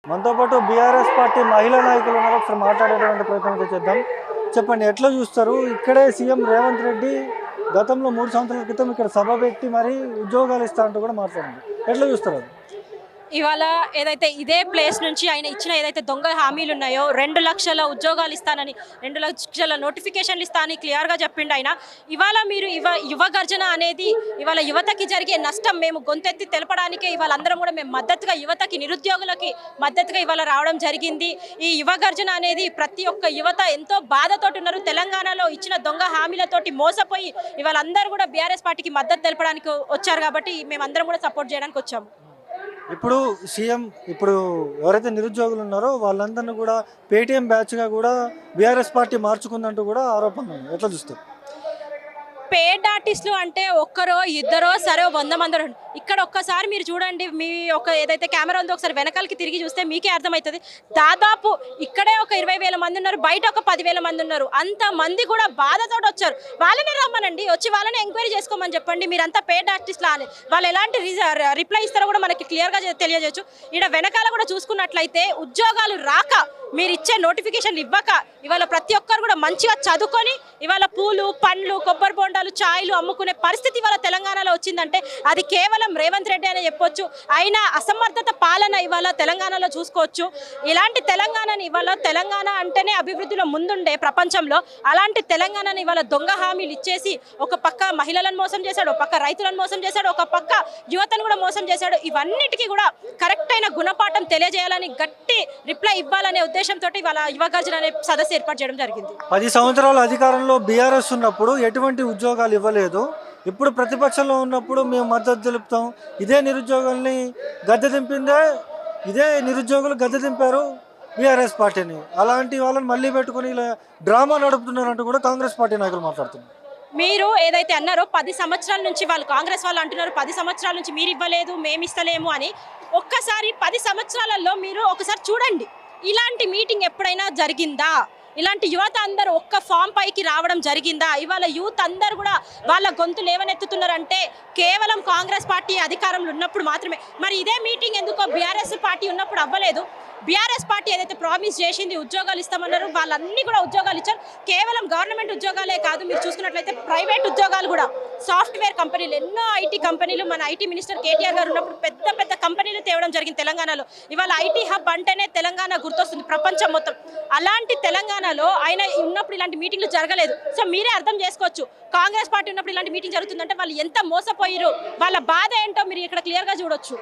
మనతో పాటు BRS party మహిళా నాయకులు ఉన్నారు. ఒకసారి మాట్లాడేటువంటి ప్రయత్నం అయితే చేద్దాం. చెప్పండి, ఎట్లా చూస్తారు? ఇక్కడే సీఎం రేవంత్ రెడ్డి గతంలో 3 సంవత్సరాల క్రితం ఇక్కడ సభ పెట్టి మరీ ఉద్యోగాలు ఇస్తా అంటూ కూడా మాట్లాడింది. ఎట్లా చూస్తారు అది? ఇవాళ ఏదైతే ఇదే ప్లేస్ నుంచి ఆయన ఇచ్చిన ఏదైతే దొంగ హామీలు ఉన్నాయో 2 లక్షల ఉద్యోగాలు ఇస్తానని 2 లక్షల నోటిఫికేషన్లు ఇస్తానని క్లియర్గా చెప్పిండు ఆయన. ఇవాళ మీరు యువ గర్జన అనేది ఇవాళ యువతకి జరిగే నష్టం మేము గొంతెత్తి తెలపడానికే ఇవాళ అందరం కూడా మేము మద్దతుగా యువతకి నిరుద్యోగులకి మద్దతుగా ఇవాళ రావడం జరిగింది. ఈ యువ గర్జన అనేది ప్రతి ఒక్క యువత ఎంతో బాధతోటి ఉన్నారు. తెలంగాణలో ఇచ్చిన దొంగ హామీలతోటి మోసపోయి ఇవాళ అందరూ కూడా బీఆర్ఎస్ పార్టీకి మద్దతు తెలపడానికి వచ్చారు. కాబట్టి మేమందరం కూడా సపోర్ట్ చేయడానికి వచ్చాము. ఇప్పుడు సీఎం ఎవరైతే నిరుద్యోగులు ఉన్నారో వాళ్ళందరినీ కూడా పేటీఎం బ్యాచ్గా కూడా బీఆర్ఎస్ పార్టీ మార్చుకుందంటూ కూడా ఆరోపణలు ఉన్నాయి. ఎట్లా చూస్తారు? పేడ్ ఆర్టిస్టులు అంటే ఒక్కరో ఇద్దరో సరే 100 మంది. ఇక్కడ ఒక్కసారి మీరు చూడండి, మీ ఏదైతే కెమెరా ఉందో ఒకసారి వెనకాలకి తిరిగి చూస్తే మీకే అర్థమవుతుంది. దాదాపు ఇక్కడే ఒక 20,000 మంది ఉన్నారు, బయట ఒక 10,000 మంది ఉన్నారు. అంతమంది కూడా బాధతో వచ్చారు. వాళ్ళనే రమ్మనండి, వచ్చి వాళ్ళని ఎంక్వైరీ చేసుకోమని చెప్పండి. మీరంతా పేడ్ ఆర్టిస్టులా అని వాళ్ళు ఎలాంటి రిప్లై ఇస్తారో కూడా మనకి క్లియర్గా తెలియజేయచ్చు. ఇక్కడ వెనకాల కూడా చూసుకున్నట్లయితే ఉద్యోగాలు రాక మీరు ఇచ్చే నోటిఫికేషన్లు ఇవ్వక ఇవాళ ప్రతి ఒక్కరు కూడా మంచిగా చదువుకొని ఇవాళ పూలు పండ్లు కొబ్బరి బొండాలు ఛాయలు అమ్ముకునే పరిస్థితి ఇవాళ తెలంగాణలో వచ్చిందంటే అది కేవలం రేవంత్ రెడ్డి అనే చెప్పొచ్చు. ఆయన అసమర్థత పాలన ఇవాళ తెలంగాణలో చూసుకోవచ్చు. ఇలాంటి తెలంగాణని ఇవాళ తెలంగాణ అంటేనే అభివృద్ధిలో ముందుండే ప్రపంచంలో అలాంటి తెలంగాణని ఇవాళ దొంగ హామీలు ఇచ్చేసి ఒక పక్క మహిళలను మోసం చేశాడు, ఒక పక్క రైతులను మోసం చేశాడు, ఒక పక్క యువతను కూడా మోసం చేశాడు. ఇవన్నిటికీ కూడా కరెక్ట్ అయిన గుణపాఠం తెలియజేయాలని గట్టి రిప్లై ఇవ్వాలనే ఉద్దేశంతో ఇవాళ యువ గర్జన అనే సదస్సు ఏర్పాటు చేయడం జరిగింది. 10 సంవత్సరాల అధికారంలో బీఆర్ఎస్ ఉన్నప్పుడు ఎటువంటి ఉద్యోగాలు ఇవ్వలేదు. ఇప్పుడు ప్రతిపక్షంలో ఉన్నప్పుడు మేము మద్దతు తెలుపుతాం. ఇదే నిరుద్యోగుల్ని గద్దె దింపిందే, ఇదే నిరుద్యోగులు గద్దె దింపారు బీఆర్ఎస్ పార్టీని. అలాంటి వాళ్ళని మళ్ళీ పెట్టుకుని ఇలా డ్రామా నడుపుతున్నారంటూ కూడా కాంగ్రెస్ పార్టీ నాయకులు మాట్లాడుతున్నారు. మీరు ఏదైతే అన్నారో 10 సంవత్సరాల నుంచి వాళ్ళు కాంగ్రెస్ వాళ్ళు అంటున్నారు 10 సంవత్సరాల నుంచి మీరు ఇవ్వలేదు మేము ఇస్తలేము అని. ఒక్కసారి 10 సంవత్సరాలలో మీరు ఒకసారి చూడండి, ఇలాంటి మీటింగ్ ఎప్పుడైనా జరిగిందా? ఇలాంటి యువత అందరూ ఒక్క ఫామ్ పైకి రావడం జరిగిందా? ఇవాళ యూత్ అందరూ కూడా వాళ్ళ గొంతులు ఏమనెత్తుతున్నారంటే కేవలం కాంగ్రెస్ పార్టీ అధికారంలో ఉన్నప్పుడు మాత్రమే. మరి ఇదే మీటింగ్ ఎందుకో బీఆర్ఎస్ పార్టీ ఉన్నప్పుడు అవ్వలేదు? బీఆర్ఎస్ పార్టీ ఏదైతే ప్రామిస్ చేసింది ఉద్యోగాలు ఇస్తామన్నారు, వాళ్ళన్నీ కూడా ఉద్యోగాలు ఇచ్చారు. కేవలం గవర్నమెంట్ ఉద్యోగాలే కాదు, మీరు చూసుకున్నట్లయితే ప్రైవేట్ ఉద్యోగాలు కూడా, సాఫ్ట్వేర్ కంపెనీలు, ఎన్నో ఐటీ కంపెనీలు మన ఐటీ మినిస్టర్ కేటీఆర్ గారు ఉన్నప్పుడు పెద్ద పెద్ద కంపెనీలు తేవడం జరిగింది తెలంగాణలో. ఇవాళ ఐటీ హబ్ అంటేనే తెలంగాణ గుర్తొస్తుంది ప్రపంచం మొత్తం. అలాంటి తెలంగాణలో ఆయన ఉన్నప్పుడు ఇలాంటి మీటింగ్లు జరగలేదు. సో మీరే అర్థం చేసుకోవచ్చు, కాంగ్రెస్ పార్టీ ఉన్నప్పుడు ఇలాంటి మీటింగ్ జరుగుతుందంటే వాళ్ళు ఎంత మోసపోయారు, వాళ్ళ బాధ ఏంటో మీరు ఇక్కడ క్లియర్గా చూడొచ్చు.